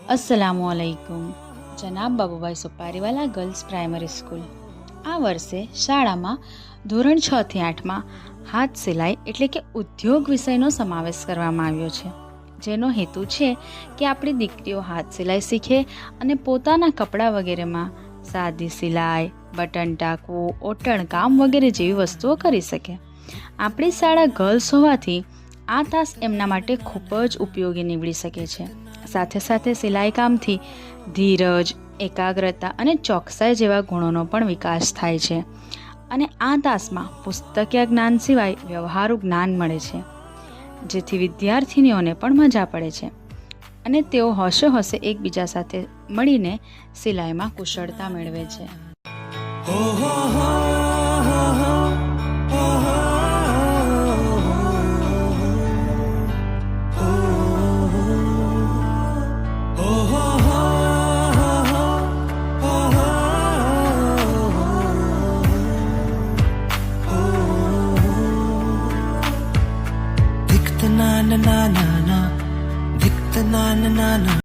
अस्सलामुअलैकुम। जनाब Babubhai सुपारीवाला girls primary school આ વર્ષે શાળામાં ધોરણ 6 થી 8માં હાથ સિલાઈ એટલે કે ઉદ્યોગ વિષયનો સમાવેશ કરવામાં આવ્યો છે, જેનો હેતુ છે કે આપણી દીકરીઓ હાથ સિલાઈ શીખે અને પોતાના કપડાં વગેરેમાં સાદી સિલાઈ, બટન ટાંકવું, ઓટણ કામ વગેરે જેવી વસ્તુઓ કરી શકે। આપણી શાળા ગર્લ્સ હોવાથી આ તાસ એમના માટે ખૂબ જ ઉપયોગી નીવડી શકે છે। સાથે સાથે સિલાઈ કામથી ધીરજ, એકાગ્રતા અને ચોકસાઈ જેવા ગુણોનો પણ વિકાસ થાય છે અને આ તાસમાં પુસ્તકીય જ્ઞાન સિવાય વ્યવહારુ જ્ઞાન મળે છે, જેથી વિદ્યાર્થીનીઓને પણ મજા પડે છે અને તેઓ હોશે હોશે એકબીજા સાથે મળીને સિલાઈમાં કુશળતા મેળવે છે। na na na na na, dik na na na na.